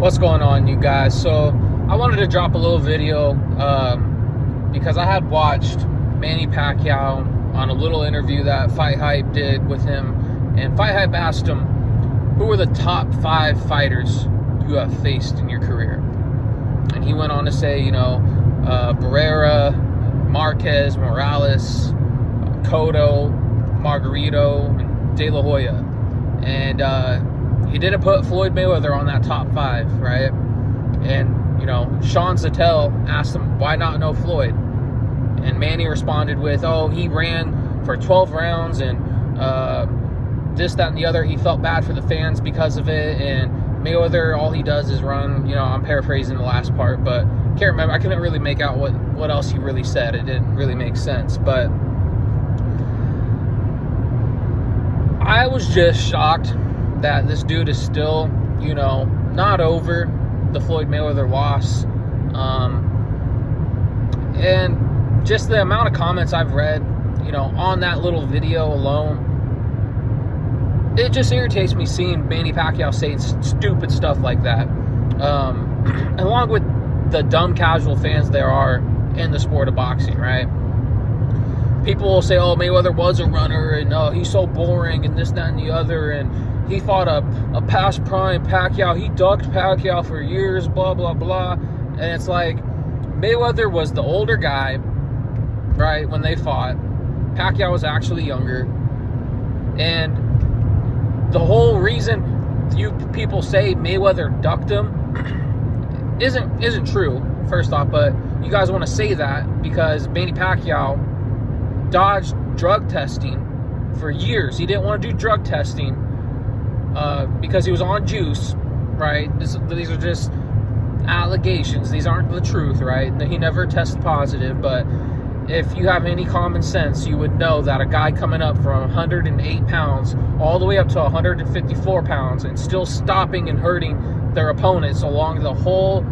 What's going on, you guys? So I wanted to drop a little video because I had watched Manny Pacquiao on a little interview that Fight Hype did with him, and Fight Hype asked him, who were the top 5 fighters you have faced in your career? And he went on to say, Barrera, Marquez, Morales, Cotto, Margarito, and De La Hoya. And he didn't put Floyd Mayweather on that top 5, right? And, Sean Zattel asked him, why not no Floyd? And Manny responded with, he ran for 12 rounds and this, that, and the other. He felt bad for the fans because of it. And Mayweather, all he does is run. I'm paraphrasing the last part, but can't remember. I couldn't really make out what else he really said. It didn't really make sense. But I was just shocked that this dude is still, not over the Floyd Mayweather loss. And just the amount of comments I've read, on that little video alone, it just irritates me seeing Manny Pacquiao saying stupid stuff like that. Along with the dumb casual fans there are in the sport of boxing, right? People will say, Mayweather was a runner, and he's so boring, and this, that, and the other, and he fought a past prime Pacquiao. He ducked Pacquiao for years, blah, blah, blah. And it's like, Mayweather was the older guy, right, when they fought. Pacquiao was actually younger. And the whole reason you people say Mayweather ducked him isn't true, first off, but you guys want to say that because Manny Pacquiao dodged drug testing for years. He didn't want to do drug testing because he was on juice, right? These are just allegations. These aren't the truth, right? He never tested positive, but if you have any common sense, you would know that a guy coming up from 108 pounds all the way up to 154 pounds and still stopping and hurting their opponents along the whole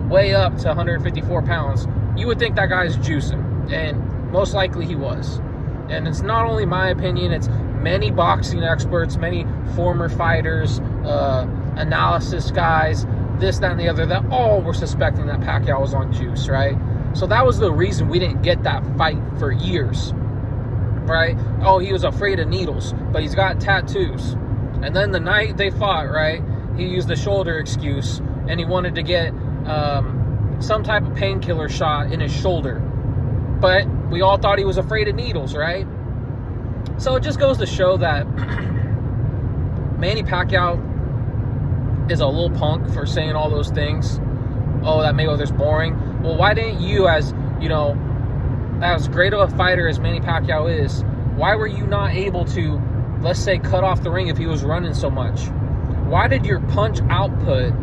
way up to 154 pounds, you would think that guy's juicing, and most likely he was. And it's not only my opinion, it's many boxing experts, many former fighters, analysis guys, this, that, and the other, that all were suspecting that Pacquiao was on juice, right? So that was the reason we didn't get that fight for years, right? He was afraid of needles, but he's got tattoos. And then the night they fought, right, he used the shoulder excuse, and he wanted to get some type of painkiller shot in his shoulder. But we all thought he was afraid of needles, right? So it just goes to show that Manny Pacquiao is a little punk for saying all those things. That Mayweather's boring. Well, why didn't you, as great of a fighter as Manny Pacquiao is, why were you not able to, let's say, cut off the ring if he was running so much? Why did your punch output,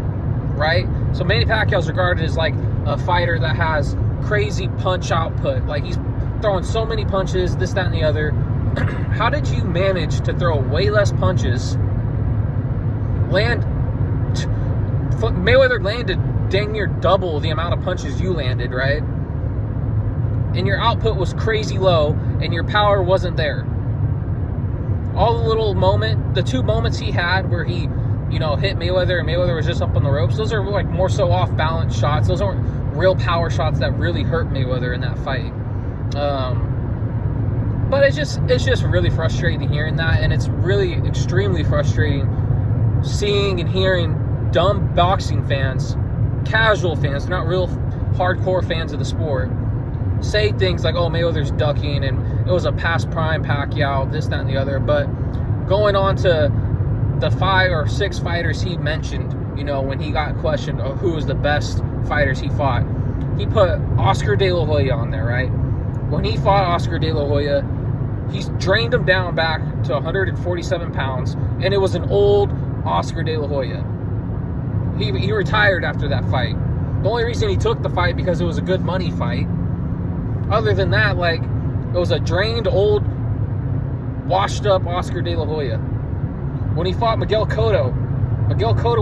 right? So Manny Pacquiao is regarded as like a fighter that has crazy punch output. Like he's throwing so many punches, this, that, and the other. How did you manage to throw way less punches? Mayweather landed dang near double the amount of punches you landed, right? And your output was crazy low, and your power wasn't there. All the 2 moments he had where he, hit Mayweather and Mayweather was just up on the ropes, those are like more so off-balance shots. Those aren't real power shots that really hurt Mayweather in that fight. But it's just really frustrating hearing that, and it's really extremely frustrating seeing and hearing dumb boxing fans, casual fans, not real hardcore fans of the sport, say things like, Mayweather's ducking and it was a past prime Pacquiao, this, that, and the other. But going on to the 5 or 6 fighters he mentioned, when he got questioned who was the best fighters he fought, he put Oscar De La Hoya on there, right? When he fought Oscar De La Hoya, he's drained him down back to 147 pounds, and it was an old Oscar De La Hoya. He retired after that fight. The only reason he took the fight because it was a good money fight. Other than that, it was a drained, old, washed up Oscar De La Hoya. When he fought Miguel Cotto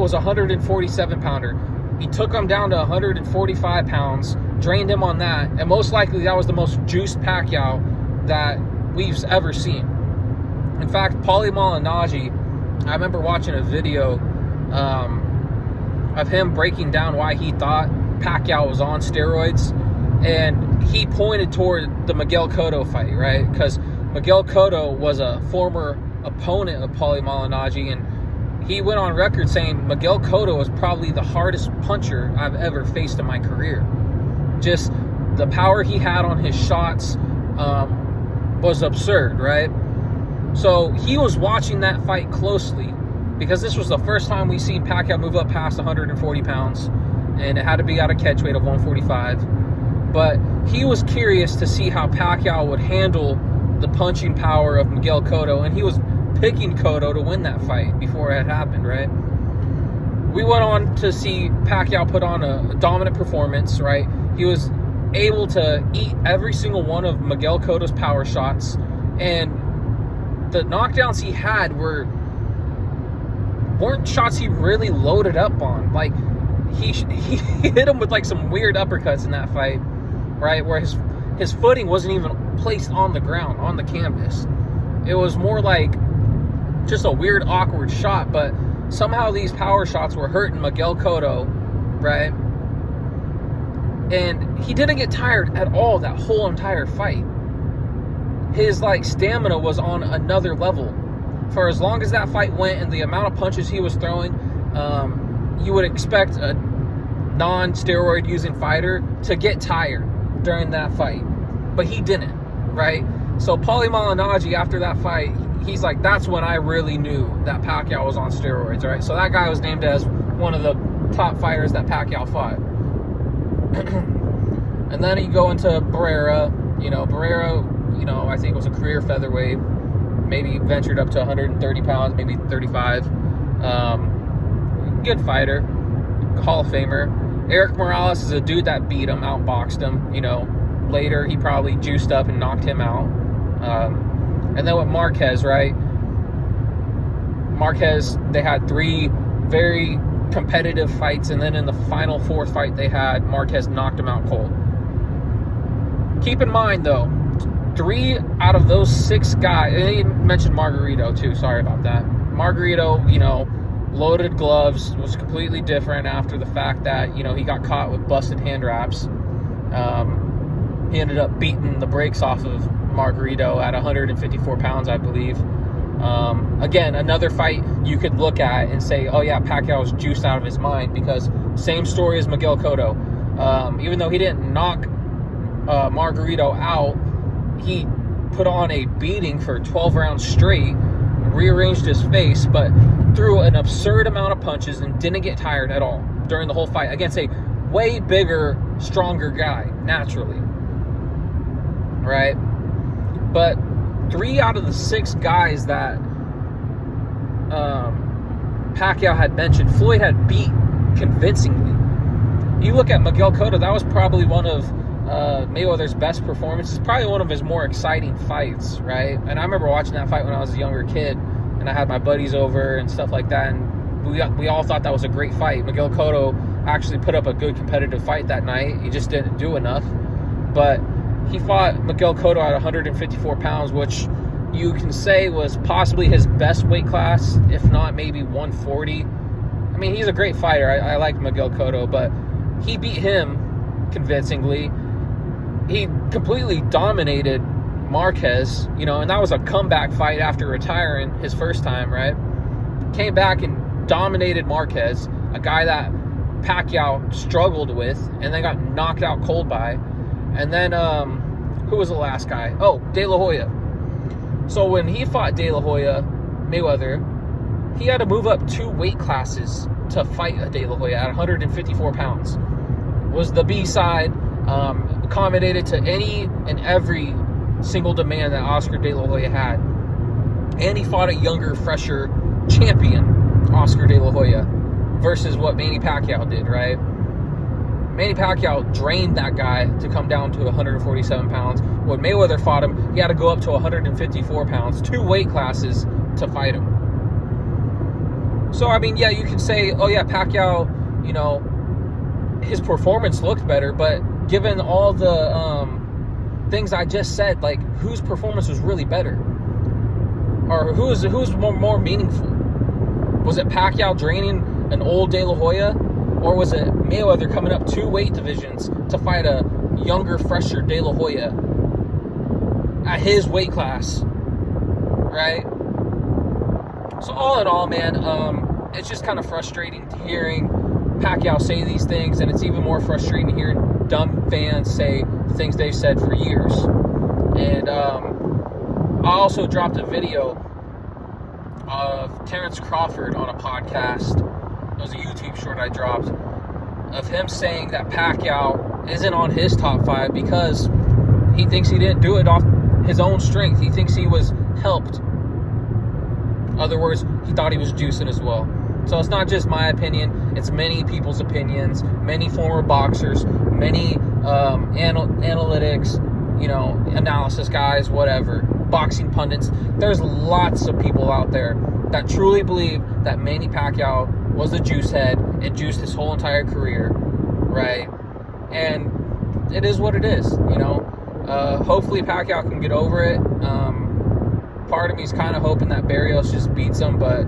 was a 147 pounder. He took him down to 145 pounds, drained him on that, and most likely that was the most juiced Pacquiao that we've ever seen. In fact, Paulie Malignaggi, I remember watching a video of him breaking down why he thought Pacquiao was on steroids. And he pointed toward the Miguel Cotto fight, right? Because Miguel Cotto was a former opponent of Paulie Malignaggi, and he went on record saying Miguel Cotto was probably the hardest puncher I've ever faced in my career. Just the power he had on his shots was absurd, right? So he was watching that fight closely because this was the first time we seen Pacquiao move up past 140 pounds, and it had to be at a catch weight of 145. But he was curious to see how Pacquiao would handle the punching power of Miguel Cotto, and he was picking Cotto to win that fight before it had happened, right? We went on to see Pacquiao put on a dominant performance, right? He was able to eat every single one of Miguel Cotto's power shots, and the knockdowns he had weren't shots he really loaded up on. Like, he hit him with like some weird uppercuts in that fight, right? Where his footing wasn't even placed on the ground, on the canvas. It was more like just a weird, awkward shot, but somehow these power shots were hurting Miguel Cotto, right? And he didn't get tired at all that whole entire fight. His like stamina was on another level. For as long as that fight went and the amount of punches he was throwing, you would expect a non-steroid using fighter to get tired during that fight, but he didn't, right? So Paulie Malignaggi, after that fight, he's like, that's when I really knew that Pacquiao was on steroids, right? So that guy was named as one of the top fighters that Pacquiao fought. And then you go into Barrera. Barrera, I think was a career featherweight, maybe ventured up to 130 pounds, maybe 35. Good fighter, Hall of Famer. Eric Morales is a dude that beat him, outboxed him. Later he probably juiced up and knocked him out. And then with Marquez, right? Marquez, they had 3 very competitive fights, and then in the final 4th fight they had, Marquez knocked him out cold. Keep in mind, though, 3 out of those 6 guys, and he mentioned Margarito too, sorry about that. Margarito, loaded gloves, was completely different after the fact that, he got caught with busted hand wraps. He ended up beating the brakes off of Margarito at 154 pounds, I believe. Again, another fight you could look at and say, oh yeah, Pacquiao was juiced out of his mind, because same story as Miguel Cotto. Even though he didn't knock Margarito out, he put on a beating for 12 rounds straight, rearranged his face, but threw an absurd amount of punches and didn't get tired at all during the whole fight against a way bigger, stronger guy, naturally. Right? But 3 out of the 6 guys that Pacquiao had mentioned, Floyd had beat convincingly. You look at Miguel Cotto, that was probably one of Mayweather's best performances, probably one of his more exciting fights, right? And I remember watching that fight when I was a younger kid, and I had my buddies over and stuff like that, and we all thought that was a great fight. Miguel Cotto actually put up a good competitive fight that night. He just didn't do enough. But he fought Miguel Cotto at 154 pounds, which you can say was possibly his best weight class, if not maybe 140. I mean, he's a great fighter. I like Miguel Cotto, but he beat him convincingly. He completely dominated Marquez, and that was a comeback fight after retiring his first time, right? Came back and dominated Marquez, a guy that Pacquiao struggled with, and then got knocked out cold by. And then, who was the last guy? Oh, De La Hoya. So when he fought De La Hoya, Mayweather, he had to move up 2 weight classes to fight a De La Hoya at 154 pounds. Was the B side, accommodated to any and every single demand that Oscar De La Hoya had. And he fought a younger, fresher champion, Oscar De La Hoya, versus what Manny Pacquiao did, right? Manny Pacquiao drained that guy to come down to 147 pounds. When Mayweather fought him, he had to go up to 154 pounds, 2 weight classes to fight him. So, I mean, yeah, you could say, oh yeah, Pacquiao, his performance looked better, but given all the things I just said, like, whose performance was really better? Or who's more meaningful? Was it Pacquiao draining an old De La Hoya Or was it Mayweather coming up 2 weight divisions to fight a younger, fresher De La Hoya at his weight class, right? So all in all, man, it's just kind of frustrating hearing Pacquiao say these things, and it's even more frustrating hearing dumb fans say things they've said for years. And I also dropped a video of Terrence Crawford on a podcast. It was a YouTube short I dropped of him saying that Pacquiao isn't on his top 5 because he thinks he didn't do it off his own strength. He thinks he was helped. In other words, he thought he was juicing as well. So it's not just my opinion, it's many people's opinions, many former boxers, many analytics, analysis guys, whatever, boxing pundits. There's lots of people out there that truly believe that Manny Pacquiao was a juice head and juiced his whole entire career, right? And it is what it is, Hopefully Pacquiao can get over it. Part of me is kind of hoping that Barrios just beats him, but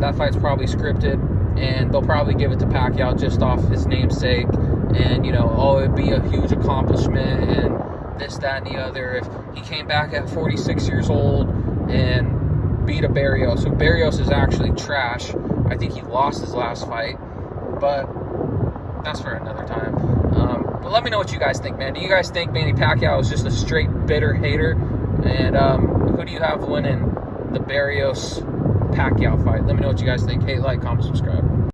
that fight's probably scripted, and they'll probably give it to Pacquiao just off his namesake, and, it'd be a huge accomplishment, and this, that, and the other, if he came back at 46 years old and beat a Barrios. So Barrios is actually trash. I think he lost his last fight, but that's for another time. But let me know what you guys think, man. Do you guys think Manny Pacquiao is just a straight bitter hater? And who do you have winning the Barrios Pacquiao fight? Let me know what you guys think. Hey, like, comment, subscribe.